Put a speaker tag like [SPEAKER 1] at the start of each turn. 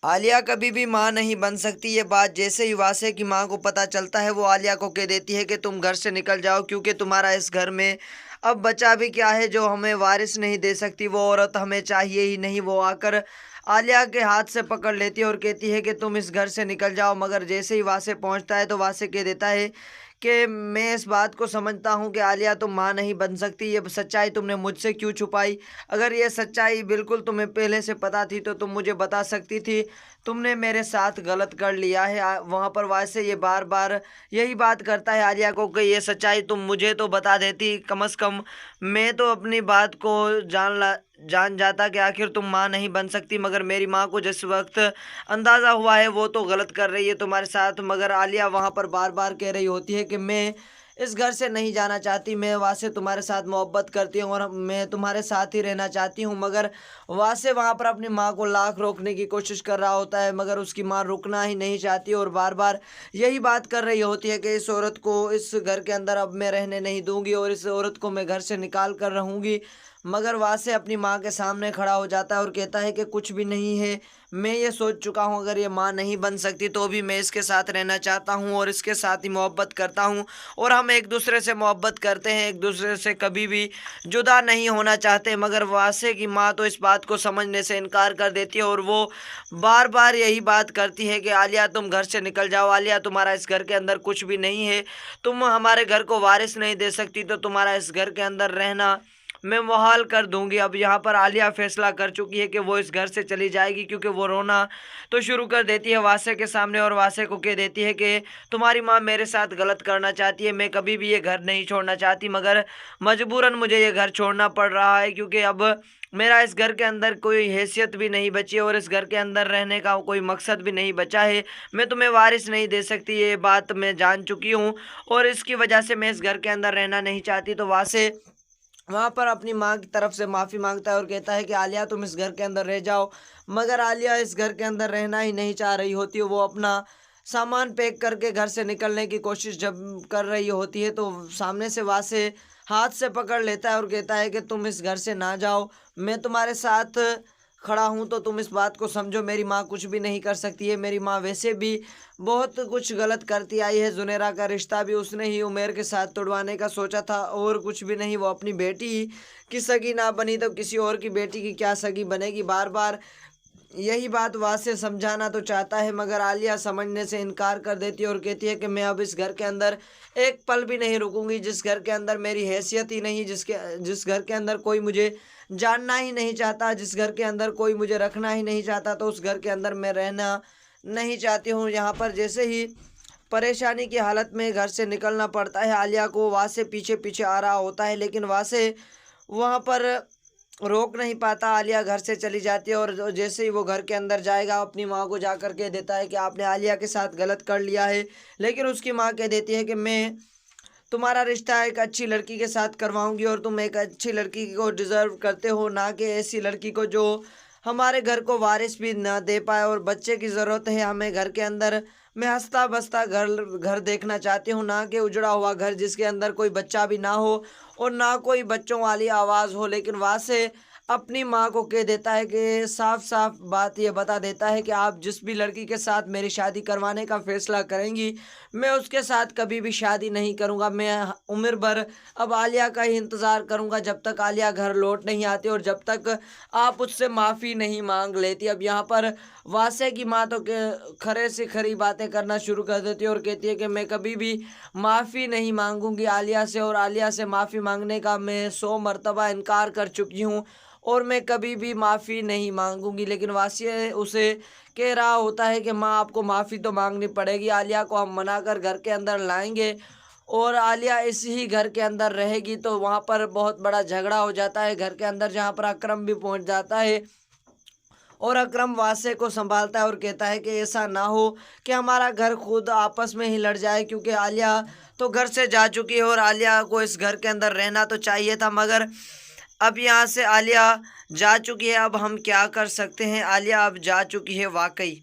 [SPEAKER 1] عالیہ کبھی بھی ماں نہیں بن سکتی۔ یہ بات جیسے ہی واسع کی ماں کو پتہ چلتا ہے وہ عالیہ کو کہہ دیتی ہے کہ تم گھر سے نکل جاؤ، کیونکہ تمہارا اس گھر میں اب بچہ بھی کیا ہے جو ہمیں وارث نہیں دے سکتی، وہ عورت ہمیں چاہیے ہی نہیں۔ وہ آ کر عالیہ کے ہاتھ سے پکڑ لیتی ہے اور کہتی ہے کہ تم اس گھر سے نکل جاؤ، مگر جیسے ہی واسع پہنچتا ہے تو واسع کہہ دیتا ہے کہ میں اس بات کو سمجھتا ہوں کہ عالیہ تم ماں نہیں بن سکتی، یہ سچائی تم نے مجھ سے کیوں چھپائی؟ اگر یہ سچائی بالکل تمہیں پہلے سے پتہ تھی تو تم مجھے بتا سکتی تھی، تم نے میرے ساتھ غلط کر لیا ہے۔ وہاں پر واسع یہ بار بار یہی بات کرتا ہے عالیہ کو کہ یہ سچائی تم مجھے تو بتا دیتی، کم از کم میں تو اپنی بات کو جان جاتا کہ آخر تم ماں نہیں بن سکتی، مگر میری ماں کو جس وقت اندازہ ہوا ہے وہ تو غلط کر رہی ہے تمہارے ساتھ۔ مگر عالیہ وہاں پر بار بار کہہ رہی ہوتی ہے کہ میں اس گھر سے نہیں جانا چاہتی، میں واسع تمہارے ساتھ محبت کرتی ہوں اور میں تمہارے ساتھ ہی رہنا چاہتی ہوں۔ مگر واسع وہاں پر اپنی ماں کو لاکھ روکنے کی کوشش کر رہا ہوتا ہے، مگر اس کی ماں رکنا ہی نہیں چاہتی اور بار بار یہی بات کر رہی ہوتی ہے کہ اس عورت کو اس گھر کے اندر اب میں رہنے نہیں دوں گی اور اس عورت کو میں گھر سے نکال کر رہوں گی۔ مگر واسع اپنی ماں کے سامنے کھڑا ہو جاتا ہے اور کہتا ہے کہ کچھ بھی نہیں ہے، میں یہ سوچ چکا ہوں اگر یہ ماں نہیں بن سکتی تو بھی میں اس کے ساتھ رہنا چاہتا ہوں اور اس کے ساتھ ہی محبت کرتا ہوں، اور ہم ایک دوسرے سے محبت کرتے ہیں، ایک دوسرے سے کبھی بھی جدا نہیں ہونا چاہتے۔ مگر واسع کی ماں تو اس بات کو سمجھنے سے انکار کر دیتی ہے اور وہ بار بار یہی بات کرتی ہے کہ عالیہ تم گھر سے نکل جاؤ، عالیہ تمہارا اس گھر کے اندر کچھ بھی نہیں ہے، تم ہمارے گھر کو وارث نہیں دے سکتی، تو تمہارا اس گھر کے اندر رہنا میں محال کر دوں گی۔ اب یہاں پر عالیہ فیصلہ کر چکی ہے کہ وہ اس گھر سے چلی جائے گی، کیونکہ وہ رونا تو شروع کر دیتی ہے واسع کے سامنے اور واسع کو کہہ دیتی ہے کہ تمہاری ماں میرے ساتھ غلط کرنا چاہتی ہے، میں کبھی بھی یہ گھر نہیں چھوڑنا چاہتی، مگر مجبوراً مجھے یہ گھر چھوڑنا پڑ رہا ہے، کیونکہ اب میرا اس گھر کے اندر کوئی حیثیت بھی نہیں بچی اور اس گھر کے اندر رہنے کا کوئی مقصد بھی نہیں بچا ہے، میں تمہیں وارث نہیں دے سکتی، یہ بات میں جان چکی ہوں اور اس کی وجہ سے میں اس گھر کے اندر رہنا نہیں چاہتی۔ تو واسع وہاں پر اپنی ماں کی طرف سے معافی مانگتا ہے اور کہتا ہے کہ عالیہ تم اس گھر کے اندر رہ جاؤ، مگر عالیہ اس گھر کے اندر رہنا ہی نہیں چاہ رہی ہوتی، وہ اپنا سامان پیک کر کے گھر سے نکلنے کی کوشش جب کر رہی ہوتی ہے تو سامنے سے واسع ہاتھ سے پکڑ لیتا ہے اور کہتا ہے کہ تم اس گھر سے نہ جاؤ، میں تمہارے ساتھ کھڑا ہوں تو تم اس بات کو سمجھو، میری ماں کچھ بھی نہیں کر سکتی ہے، میری ماں ویسے بھی بہت کچھ غلط کرتی آئی ہے، زنیرہ کا رشتہ بھی اس نے ہی عمیر کے ساتھ توڑوانے کا سوچا تھا اور کچھ بھی نہیں، وہ اپنی بیٹی ہی کی سگی نہ بنی تو کسی اور کی بیٹی کی کیا سگی بنے گی۔ بار بار یہی بات واسع سمجھانا تو چاہتا ہے، مگر عالیہ سمجھنے سے انکار کر دیتی ہے اور کہتی ہے کہ میں اب اس گھر کے اندر ایک پل بھی نہیں رکوں گی، جس گھر کے اندر میری حیثیت ہی نہیں، جس گھر کے اندر کوئی مجھے جاننا ہی نہیں چاہتا، جس گھر کے اندر کوئی مجھے رکھنا ہی نہیں چاہتا، تو اس گھر کے اندر میں رہنا نہیں چاہتی ہوں۔ یہاں پر جیسے ہی پریشانی کی حالت میں گھر سے نکلنا پڑتا ہے عالیہ کو، واسع پیچھے پیچھے آ رہا ہوتا ہے، لیکن واسع وہاں پر روک نہیں پاتا، عالیہ گھر سے چلی جاتی ہے اور جیسے ہی وہ گھر کے اندر جائے گا اپنی ماں کو جا کر کہہ دیتا ہے کہ آپ نے عالیہ کے ساتھ غلط کر لیا ہے، لیکن اس کی ماں کہہ دیتی ہے کہ میں تمہارا رشتہ ایک اچھی لڑکی کے ساتھ کرواؤں گی اور تم ایک اچھی لڑکی کو ڈیزرو کرتے ہو، نہ کہ ایسی لڑکی کو جو ہمارے گھر کو وارث بھی نہ دے پائے، اور بچے کی ضرورت ہے ہمیں گھر کے اندر، میں ہنستا بستا گھر دیکھنا چاہتی ہوں، نہ کہ اجڑا ہوا گھر جس کے اندر کوئی بچہ بھی نہ ہو اور نہ کوئی بچوں والی آواز ہو۔ لیکن واسع اپنی ماں کو کہہ دیتا ہے کہ صاف صاف بات یہ بتا دیتا ہے کہ آپ جس بھی لڑکی کے ساتھ میری شادی کروانے کا فیصلہ کریں گی میں اس کے ساتھ کبھی بھی شادی نہیں کروں گا، میں عمر بھر اب عالیہ کا ہی انتظار کروں گا جب تک عالیہ گھر لوٹ نہیں آتی اور جب تک آپ اس سے معافی نہیں مانگ لیتی۔ اب یہاں پر واسع کی ماں تو کھرے سے کھری باتیں کرنا شروع کر دیتی ہے اور کہتی ہے کہ میں کبھی بھی معافی نہیں مانگوں گی عالیہ سے، اور عالیہ سے معافی مانگنے کا میں 100 مرتبہ انکار کر چکی ہوں اور میں کبھی بھی معافی نہیں مانگوں گی۔ لیکن واسع اسے کہہ رہا ہوتا ہے کہ ماں آپ کو معافی تو مانگنی پڑے گی، عالیہ کو ہم منا کر گھر کے اندر لائیں گے اور عالیہ اس ہی گھر کے اندر رہے گی۔ تو وہاں پر بہت بڑا جھگڑا ہو جاتا ہے گھر کے اندر، جہاں پر اکرم بھی پہنچ جاتا ہے اور اکرم واسع کو سنبھالتا ہے اور کہتا ہے کہ ایسا نہ ہو کہ ہمارا گھر خود آپس میں ہی لڑ جائے، کیونکہ عالیہ تو گھر سے جا چکی ہے اور عالیہ کو اس گھر کے اندر رہنا تو چاہیے تھا، مگر اب یہاں سے عالیہ جا چکی ہے، اب ہم کیا کر سکتے ہیں، عالیہ اب جا چکی ہے واقعی۔